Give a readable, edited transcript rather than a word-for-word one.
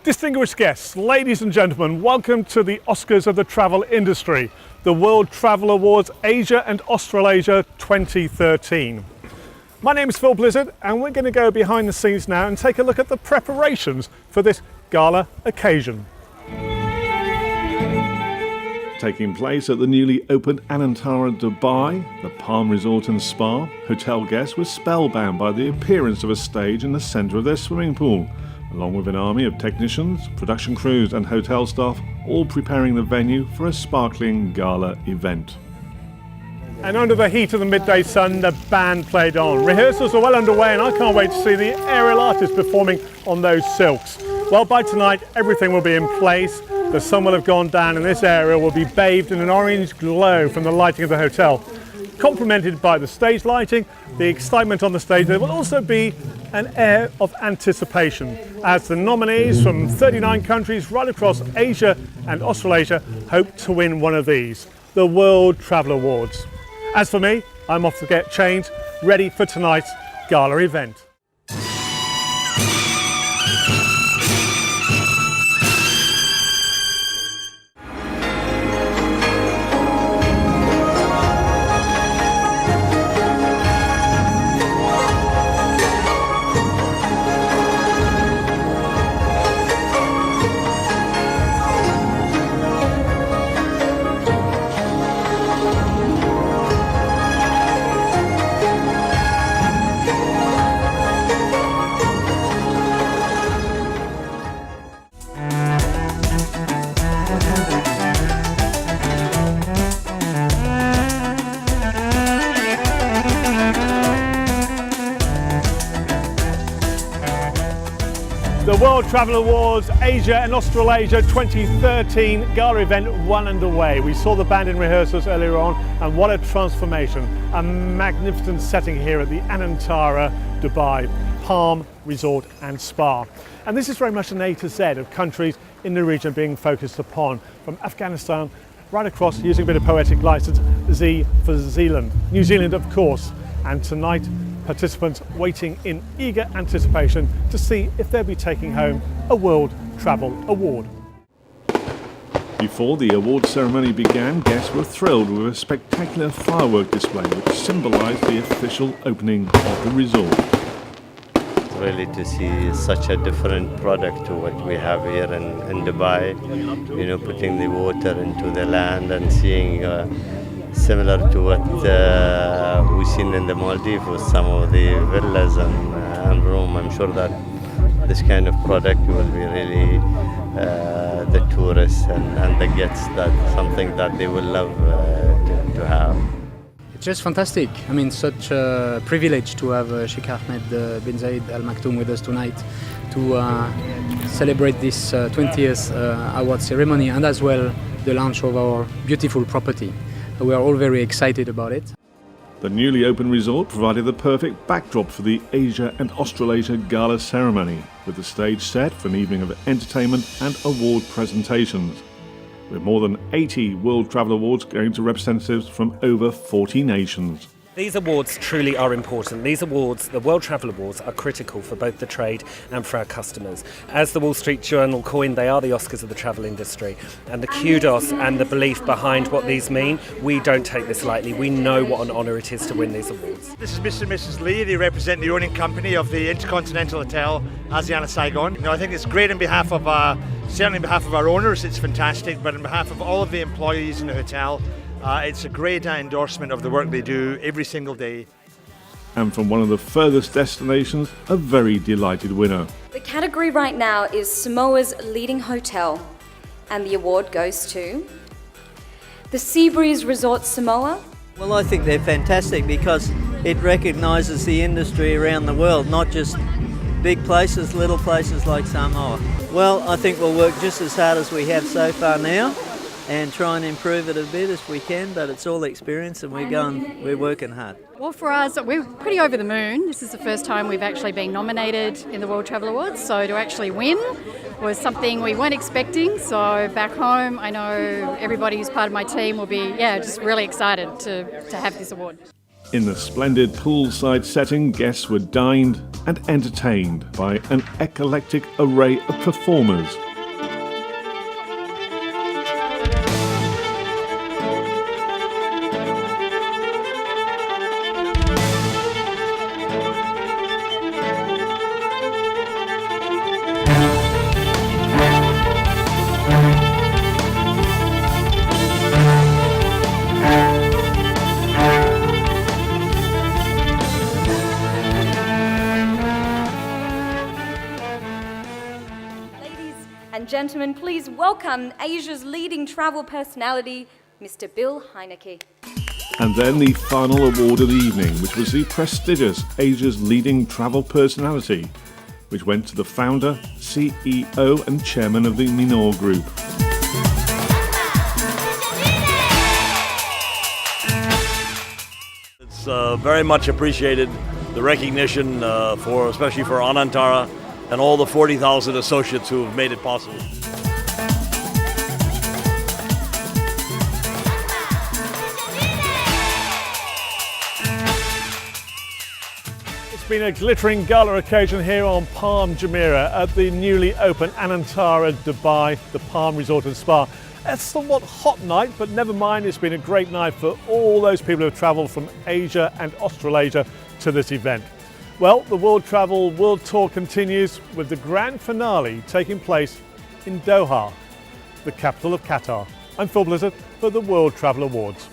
Distinguished guests, ladies and gentlemen, welcome to the Oscars of the travel industry, the World Travel Awards Asia and Australasia 2013. My name is Phil Blizzard and we're going to go behind the scenes now and take a look at the preparations for this gala occasion. Taking place at the newly opened Anantara Dubai, the Palm Resort and Spa, hotel guests were spellbound by the appearance of a stage in the centre of their swimming pool, along with an army of technicians, production crews and hotel staff, all preparing the venue for a sparkling gala event. And under the heat of the midday sun, the band played on. Rehearsals are well underway and I can't wait to see the aerial artists performing on those silks. Well, by tonight, everything will be in place. The sun will have gone down and this area will be bathed in an orange glow from the lighting of the hotel. Complemented by the stage lighting, the excitement on the stage, there will also be an air of anticipation as the nominees from 39 countries right across Asia and Australasia hope to win one of these, the World Travel Awards. As for me, I'm off to get changed, ready for tonight's gala event. The World Travel Awards Asia and Australasia 2013 gala event well underway. We saw the band in rehearsals earlier on and what a transformation. A magnificent setting here at the Anantara Dubai Palm Resort and Spa. And this is very much an A to Z of countries in the region being focused upon, from Afghanistan right across, using a bit of poetic license, Z for Zealand. New Zealand, of course. And tonight, participants waiting in eager anticipation to see if they'll be taking home a World Travel Award. Before the award ceremony began, guests were thrilled with a spectacular firework display which symbolised the official opening of the resort. Really to see such a different product to what we have here in Dubai, you know, putting the water into the land and seeing similar to what we've seen in the Maldives with some of the villas and Rome. I'm sure that this kind of product will be really the tourists and the guests, that something that they will love to have. It's just fantastic. I mean, such a privilege to have Sheikh Ahmed bin Saeed Al Maktoum with us tonight to celebrate this 20th award ceremony and as well the launch of our beautiful property. We are all very excited about it. The newly opened resort provided the perfect backdrop for the Asia and Australasia Gala Ceremony, with the stage set for an evening of entertainment and award presentations, with more than 80 World Travel Awards going to representatives from over 40 nations. These awards truly are important. These awards, the World Travel Awards, are critical for both the trade and for our customers. As the Wall Street Journal coined, they are the Oscars of the travel industry. And the kudos and the belief behind what these mean, we don't take this lightly. We know what an honour it is to win these awards. This is Mr. and Mrs. Lee. They represent the owning company of the Intercontinental Hotel Asiana Saigon. You know, I think it's great on behalf of, certainly on behalf of our owners, it's fantastic, but on behalf of all of the employees in the hotel, it's a great endorsement of the work they do every single day. And from one of the furthest destinations, a very delighted winner. The category right now is Samoa's leading hotel, and the award goes to the Seabreeze Resort Samoa. Well, I think they're fantastic because it recognises the industry around the world, not just big places, little places like Samoa. Well, I think we'll work just as hard as we have so far now and try and improve it a bit if we can, but it's all experience and we're working hard. Well, for us, we're pretty over the moon. This is the first time we've actually been nominated in the World Travel Awards, so to actually win was something we weren't expecting. So back home, I know everybody who's part of my team will be, just really excited to have this award. In the splendid poolside setting, guests were dined and entertained by an eclectic array of performers. Gentlemen, please welcome Asia's leading travel personality, Mr. Bill Heinecke. And then the final award of the evening, which was the prestigious Asia's leading travel personality, which went to the founder, CEO and chairman of the Minor Group. It's very much appreciated, the recognition especially for Anantara and all the 40,000 associates who have made it possible. It's been a glittering gala occasion here on Palm Jumeirah at the newly opened Anantara Dubai, the Palm Resort and Spa. It's a somewhat hot night, but never mind, it's been a great night for all those people who have travelled from Asia and Australasia to this event. Well, the World Travel World Tour continues with the grand finale taking place in Doha, the capital of Qatar. I'm Phil Blizzard for the World Travel Awards.